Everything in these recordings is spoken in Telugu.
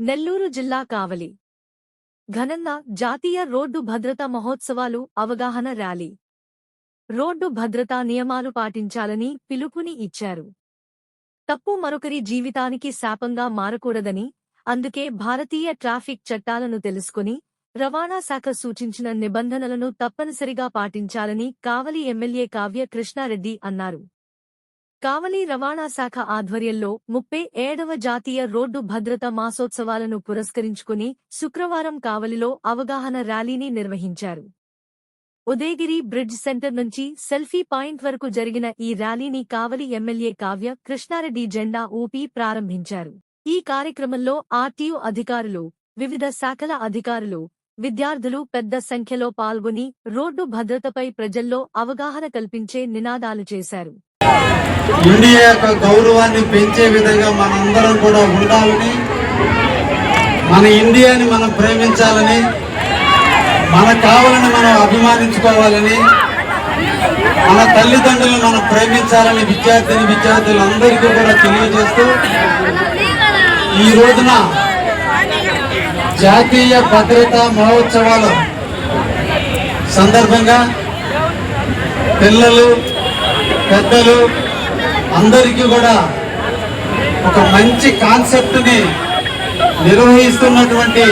నెల్లూరు జిల్లా కావలి ఘనంగా జాతీయ రోడ్డు భద్రతా మహోత్సవాలు అవగాహన ర్యాలీ రోడ్డు భద్రతా నియమాలు పాటించాలని పిలుపుని ఇచ్చారు. తప్పు మరొకరి జీవితానికి శాపంగా మారకూడదని, అందుకే భారతీయ ట్రాఫిక్ చట్టాలను తెలుసుకుని రవాణా శాఖ సూచించిన నిబంధనలను తప్పనిసరిగా పాటించాలని కావలి ఎమ్మెల్యే కావ్య కృష్ణారెడ్డి అన్నారు. కావలి రవాణా శాఖ ఆధ్వర్యంలో 37వ జాతీయ రోడ్డు భద్రత మాసోత్సవాలను పురస్కరించుకుని శుక్రవారం కావలిలో అవగాహన ర్యాలీని నిర్వహించారు. ఉదయగిరి బ్రిడ్జ్ సెంటర్ నుంచి సెల్ఫీ పాయింట్ వరకు జరిగిన ఈ ర్యాలీని కావలి ఎమ్మెల్యే కావ్య కృష్ణారెడ్డి జెండా ఊపి ప్రారంభించారు. ఈ కార్యక్రమంలో ఆర్టీయూ అధికారులు, వివిధ శాఖల అధికారులు, విద్యార్థులు పెద్ద సంఖ్యలో పాల్గొని రోడ్డు భద్రతపై ప్రజల్లో అవగాహన కల్పించే నినాదాలు చేశారు. ఇండియా యొక్క గౌరవాన్ని పెంచే విధంగా మనందరం కూడా ఉండాలని, మన ఇండియాని మనం ప్రేమించాలని, మన కావాలని మనం అభిమానించుకోవాలని, మన తల్లిదండ్రులను మనం ప్రేమించాలని విద్యార్థులందరికీ కూడా తెలియజేస్తూ ఈ రోజున జాతీయ భద్రతా మహోత్సవాల సందర్భంగా పిల్లలు పెద్దలు అందరికీ కూడా ఒక మంచి కాన్సెప్ట్ని నిర్వహిస్తున్నటువంటి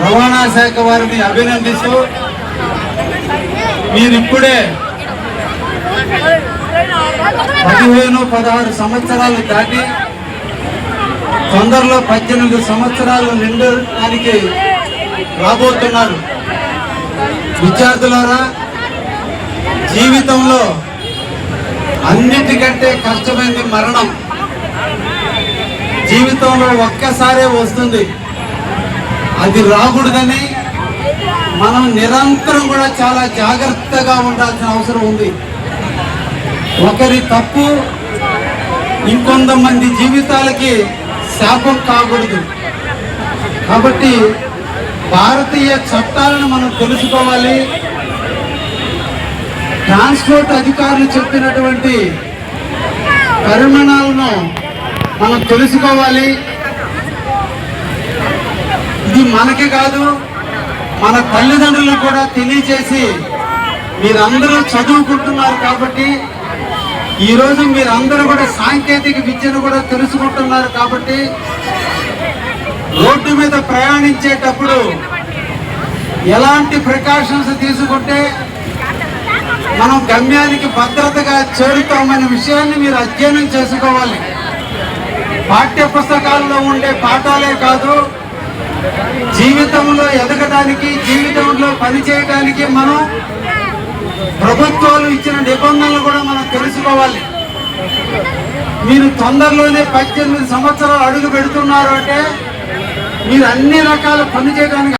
రవాణా శాఖ వారిని అభినందిస్తూ, మీరిప్పుడే 15-16 సంవత్సరాలు దాటి తొందరలో 18 సంవత్సరాలు నిండడానికి రాబోతున్నారు. విద్యార్థులారా, జీవితంలో అన్నిటికంటే కష్టమైనది మరణం. జీవితంలో ఒక్కసారే వస్తుంది, అది రాకూడదని మనం నిరంతరం కూడా చాలా జాగ్రత్తగా ఉండాల్సిన అవసరం ఉంది. ఒకరి తప్పు ఇంకొంతమంది జీవితాలకి శాపం కాకూడదు. కాబట్టి భారతీయ చట్టాలను మనం తెలుసుకోవాలి. ట్రాన్స్పోర్ట్ అధికారులు చెప్పినటువంటి పరిమాణాలను మనం తెలుసుకోవాలి. ఇది మనకి కాదు, మన తల్లిదండ్రులకు కూడా తెలియజేసి, మీరందరూ చదువుకుంటున్నారు కాబట్టి, ఈరోజు మీరందరూ కూడా సాంకేతిక విద్యను కూడా తెలుసుకుంటున్నారు కాబట్టి, రోడ్డు మీద ప్రయాణించేటప్పుడు ఎలాంటి ప్రికాషన్స్ తీసుకుంటే మనం గమ్యానికి భద్రతగా చేరుతామనే విషయాన్ని మీరు అధ్యయనం చేసుకోవాలి. పాఠ్య పుస్తకాల్లో ఉండే పాఠాలే కాదు, జీవితంలో ఎదగడానికి, జీవితంలో పనిచేయడానికి మనం ప్రభుత్వాలు ఇచ్చిన నిబంధనలు కూడా మనం తెలుసుకోవాలి. మీరు తొందరలోనే 18 సంవత్సరాలు అడుగు పెడుతున్నారు అంటే మీరు అన్ని రకాల పని చేయడానికి